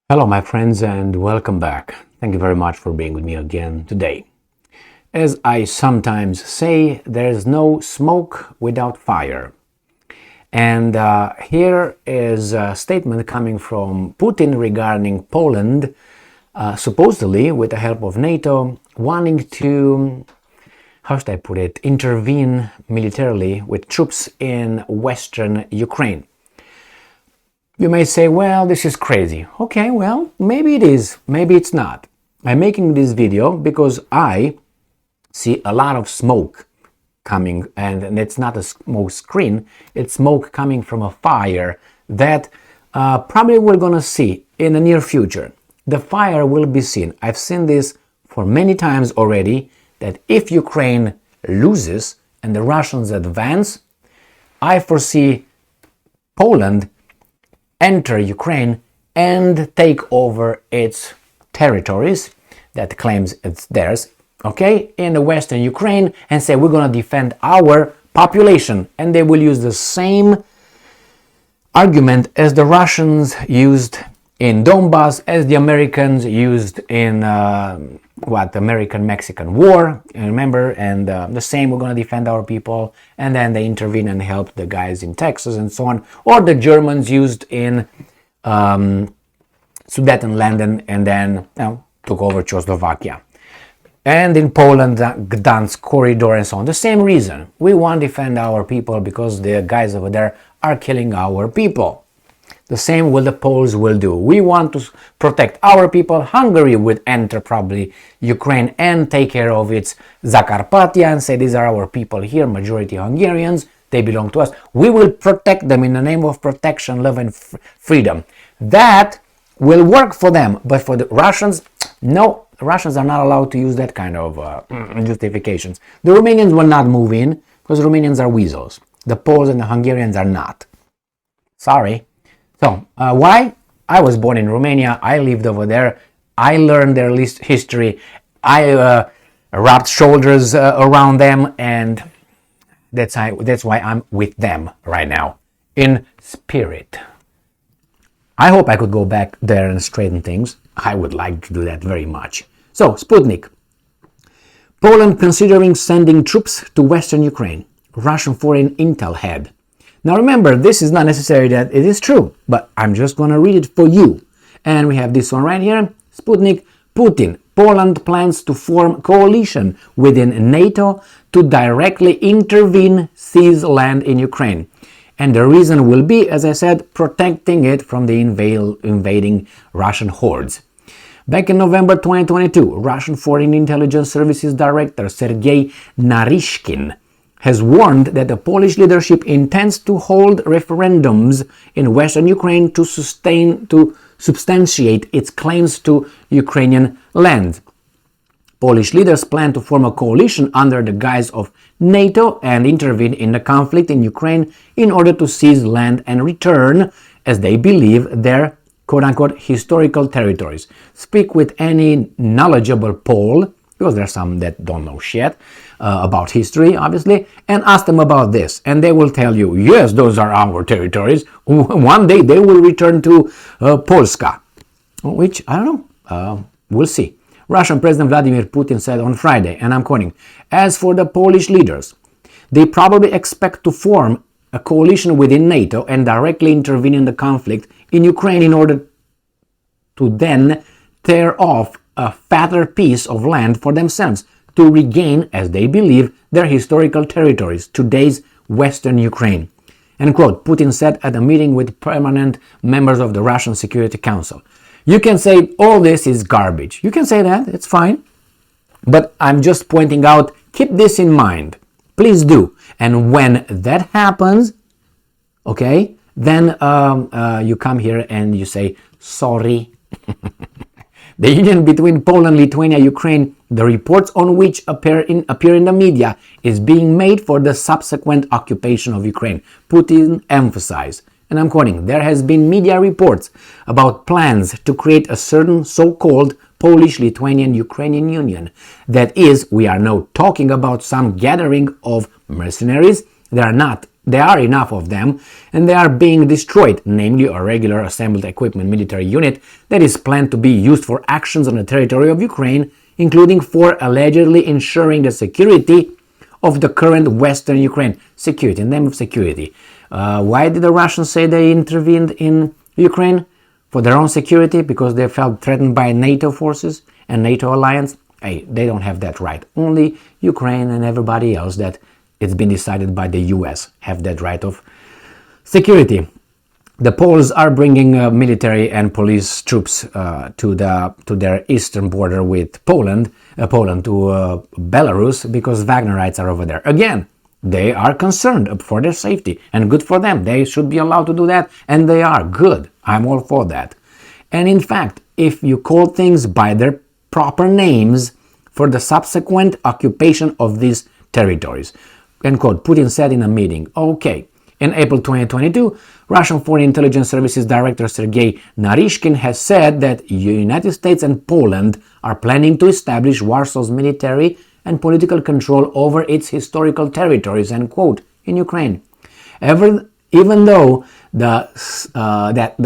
Hello, my friends, and welcome back. Thank you very much for being with me again today. As I sometimes say, there's no smoke without fire. And here is a statement coming from Putin regarding Poland, supposedly with the help of NATO, wanting to, how should I put it, intervene militarily with troops in western Ukraine. You may say, well, this is crazy. Okay, well, maybe it is, maybe it's not. I'm making this video because I see a lot of smoke coming, and it's not a smoke screen, it's smoke coming from a fire that probably we're gonna see in the near future. The fire will be seen. I've seen this for many times already, that if Ukraine loses and the Russians advance, I foresee Poland enter Ukraine and take over its territories that claims it's theirs, okay, in the western Ukraine, and say we're going to defend our population. And they will use the same argument as the Russians used in Donbass, as the Americans used in the American-Mexican War, remember, and the same, we're going to defend our people, and then they intervene and help the guys in Texas and so on, or the Germans used in Sudetenland and then took over Czechoslovakia. And in Poland, the Gdansk corridor and so on. The same reason. We want to defend our people because the guys over there are killing our people. The same will the Poles will do. We want to protect our people. Hungary would enter probably Ukraine and take care of its Zakarpattia and say these are our people here, majority Hungarians, they belong to us. We will protect them in the name of protection, love and freedom. That will work for them, but for the Russians, no, the Russians are not allowed to use that kind of justifications. The Romanians will not move in because the Romanians are weasels. The Poles and the Hungarians are not. Sorry. So, why? I was born in Romania, I lived over there, I learned their history, I wrapped shoulders around them, and that's why I'm with them right now, in spirit. I hope I could go back there and straighten things. I would like to do that very much. So, Sputnik. Poland considering sending troops to western Ukraine. Russian foreign intel head. Now remember, this is not necessary that it is true, but I'm just going to read it for you. And we have this one right here. Sputnik, Putin. Poland plans to form coalition within NATO to directly intervene, seize land in Ukraine. And the reason will be, as I said, protecting it from the invading Russian hordes. Back in November 2022, Russian Foreign Intelligence Services Director Sergei Narishkin has warned that the Polish leadership intends to hold referendums in western Ukraine to substantiate its claims to Ukrainian land. Polish leaders plan to form a coalition under the guise of NATO and intervene in the conflict in Ukraine in order to seize land and return, as they believe, their quote-unquote historical territories. Speak with any knowledgeable Pole, because there are some that don't know shit about history, obviously, and ask them about this. And they will tell you, yes, those are our territories. One day they will return to Polska, which, I don't know, we'll see. Russian President Vladimir Putin said on Friday, and I'm quoting, as for the Polish leaders, they probably expect to form a coalition within NATO and directly intervene in the conflict in Ukraine in order to then tear off a fatter piece of land for themselves to regain, as they believe, their historical territories, today's Western Ukraine. End quote, Putin said at a meeting with permanent members of the Russian Security Council. You can say all this is garbage. You can say that, it's fine. But I'm just pointing out, keep this in mind. Please do. And when that happens, okay, then you come here and you say, sorry. The union between Poland, Lithuania, Ukraine, the reports on which appear in the media, is being made for the subsequent occupation of Ukraine. Putin emphasized, and I'm quoting, there has been media reports about plans to create a certain so-called Polish-Lithuanian-Ukrainian Union. That is, we are now talking about some gathering of mercenaries. They are not There are enough of them, and they are being destroyed, namely a regular assembled equipment military unit that is planned to be used for actions on the territory of Ukraine, including for allegedly ensuring the security of the current Western Ukraine. Security, in the name of security. Why did the Russians say they intervened in Ukraine? For their own security, because they felt threatened by NATO forces and NATO alliance? Hey, they don't have that right. Only Ukraine and everybody else that it's been decided by the US have that right of security. The Poles are bringing military and police troops to their eastern border with Poland to Belarus, because Wagnerites are over there. Again, they are concerned for their safety, and good for them. They should be allowed to do that, and they are good. I'm all for that. And in fact, if you call things by their proper names for the subsequent occupation of these territories. End quote. Putin said in a meeting. Okay. In April 2022, Russian Foreign Intelligence Services Director Sergei Narishkin has said that the United States and Poland are planning to establish Warsaw's military and political control over its historical territories, end quote, in Ukraine. Even though the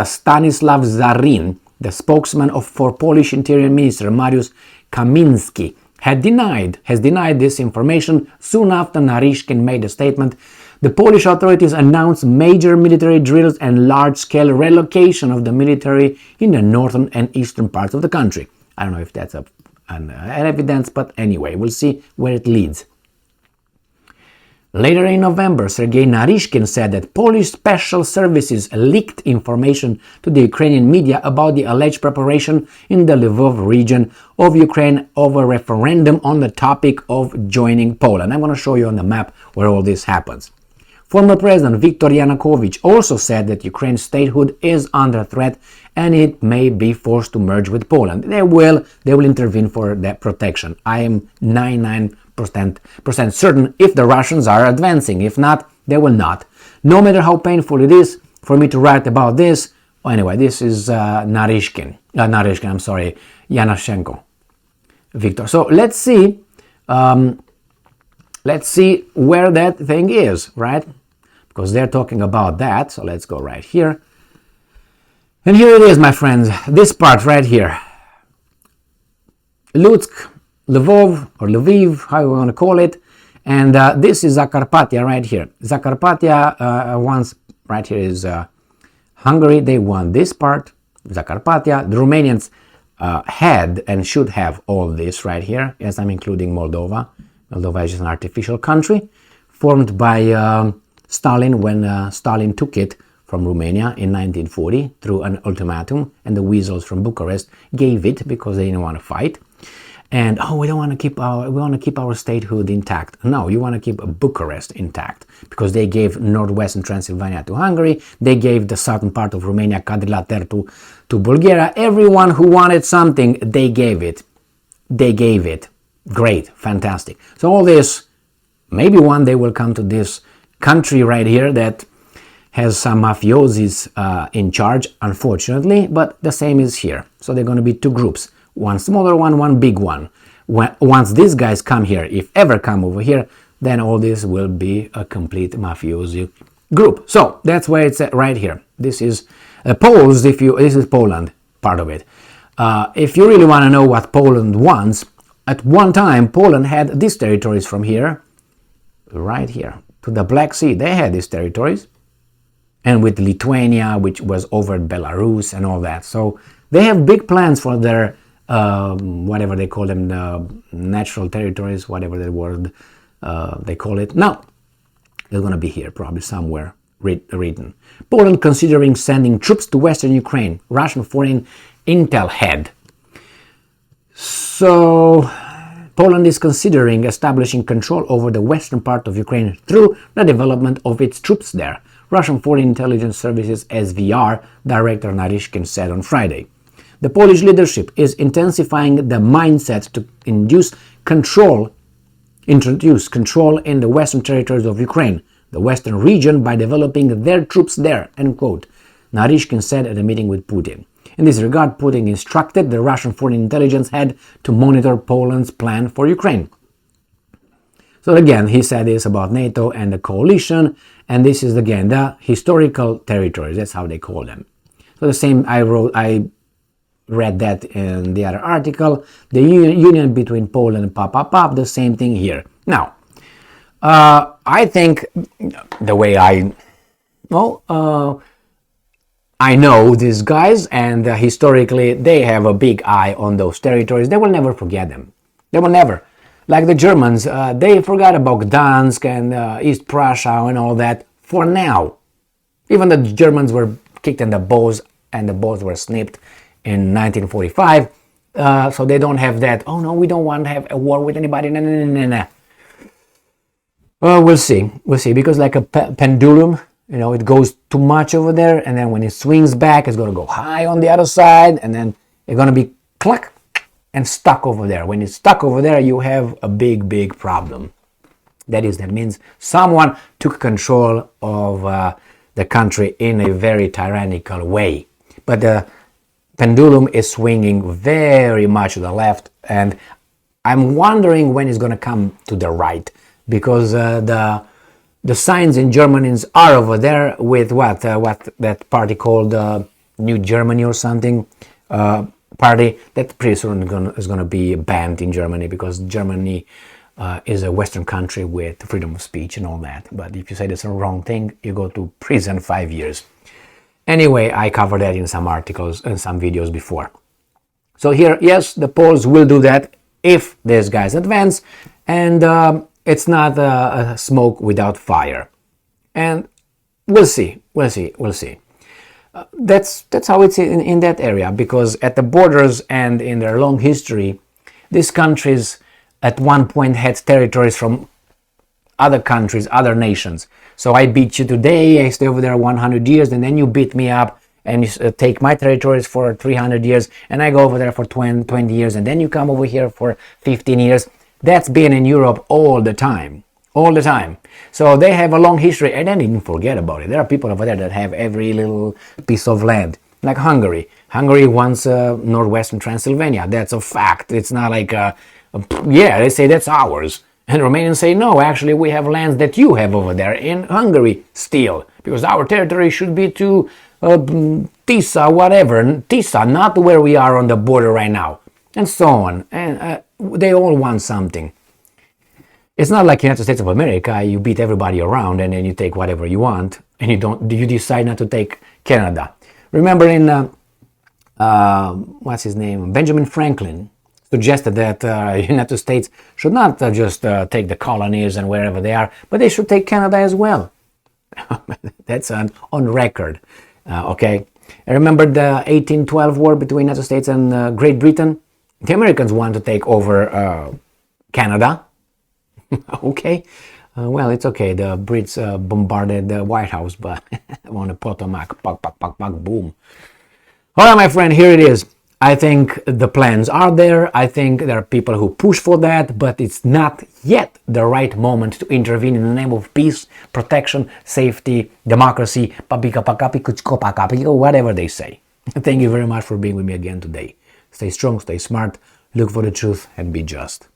Stanislav Zarin, the spokesman for Polish Interior Minister Mariusz Kamiński, has denied this information soon after Narishkin made a statement. The Polish authorities announced major military drills and large-scale relocation of the military in the northern and eastern parts of the country. I don't know if that's an evidence, but anyway, we'll see where it leads. Later in November, Sergei Narishkin said that Polish special services leaked information to the Ukrainian media about the alleged preparation in the Lvov region of Ukraine of a referendum on the topic of joining Poland. I'm going to show you on the map where all this happens. Former President Viktor Yanukovych also said that Ukraine's statehood is under threat and it may be forced to merge with Poland. They will intervene for that protection. I am 99% certain if the Russians are advancing. If not, they will not. No matter how painful it is for me to write about this. Well, anyway, this is Yanushenko, Victor. So let's see where that thing is, right? Because they're talking about that. So let's go right here. And here it is, my friends. This part right here. Lutsk, Lvov, or Lviv, how you want to call it. And this is Zakarpattia right here. Zakarpattia once, right here is Hungary. They won this part, Zakarpattia. The Romanians had and should have all this right here. Yes, I'm including Moldova. Moldova is just an artificial country formed by Stalin when Stalin took it from Romania in 1940 through an ultimatum, and the weasels from Bucharest gave it because they didn't want to fight. And we want to keep our statehood intact. No, you want to keep Bucharest intact because they gave northwestern Transylvania to Hungary. They gave the southern part of Romania, Quadrilater, to Bulgaria. Everyone who wanted something, they gave it. They gave it. Great, fantastic. So all this, maybe one day will come to this country right here that has some mafiosis in charge, unfortunately, but the same is here. So they're going to be two groups. One smaller one, one big one. Once these guys come here, if ever come over here, then all this will be a complete mafiosi group. So that's where it's at right here. This is Poles. This is Poland, part of it. If you really want to know what Poland wants, at one time Poland had these territories from here, right here, to the Black Sea. They had these territories, and with Lithuania, which was over Belarus and all that. So they have big plans for their whatever they call them, natural territories, whatever the word they call it. Now, they're going to be here, probably somewhere written. Poland considering sending troops to Western Ukraine, Russian foreign intel head. So, Poland is considering establishing control over the western part of Ukraine through the development of its troops there, Russian Foreign Intelligence Services SVR Director Narishkin said on Friday. The Polish leadership is intensifying the mindset to introduce control in the western territories of Ukraine, the western region, by developing their troops there, end quote, Narishkin said at a meeting with Putin. In this regard, Putin instructed the Russian Foreign Intelligence head to monitor Poland's plan for Ukraine. So again, he said this about NATO and the coalition, and this is again the historical territories. That's how they call them. So the same I read that in the other article. The union between Poland and pop, the same thing here. Now, I think the way I know these guys, and historically they have a big eye on those territories. They will never forget them. They will never. Like the Germans, they forgot about Gdansk and East Prussia and all that for now. Even the Germans were kicked in the balls, and the balls were snipped in 1945. So they don't have that, oh no, we don't want to have a war with anybody. No. Well, we'll see, because like a pendulum, it goes too much over there, and then when it swings back, it's going to go high on the other side, and then it's going to be cluck and stuck over there. When it's stuck over there, you have a big problem. That means someone took control of the country in a very tyrannical way. But the pendulum is swinging very much to the left, and I'm wondering when it's going to come to the right, because the signs in Germany are over there with what that party called New Germany or something, party that pretty soon is going to be banned in Germany, because Germany is a Western country with freedom of speech and all that. But if you say that's a wrong thing, you go to prison 5 years. Anyway, I covered that in some articles and some videos before. So here, yes, the Poles will do that if these guys advance, and it's not a smoke without fire. And we'll see. That's how it's in that area, because at the borders and in their long history, these countries at one point had territories from other countries, other nations. So I beat you today, I stay over there 100 years, and then you beat me up and you take my territories for 300 years, and I go over there for 20 years, and then you come over here for 15 years. That's been in Europe all the time. So they have a long history, and I didn't forget about it. There are people over there that have every little piece of land, like Hungary. Hungary wants northwestern Transylvania. That's a fact. It's not like, they say that's ours. And Romanians say, no, actually we have lands that you have over there in Hungary still, because our territory should be to Tisa, whatever. Tisa, not where we are on the border right now. And so on. And they all want something. It's not like United States of America, you beat everybody around and then you take whatever you want, and you decide not to take Canada. Remember in, what's his name, Benjamin Franklin suggested that United States should not just take the colonies and wherever they are, but they should take Canada as well. That's on record, okay? I remember the 1812 war between United States and Great Britain. The Americans wanted to take over Canada. Okay, well, it's okay. The Brits bombarded the White House, but on the Potomac, boom. All right, my friend, here it is. I think the plans are there. I think there are people who push for that, but it's not yet the right moment to intervene in the name of peace, protection, safety, democracy, whatever they say. Thank you very much for being with me again today. Stay strong, stay smart, look for the truth, and be just.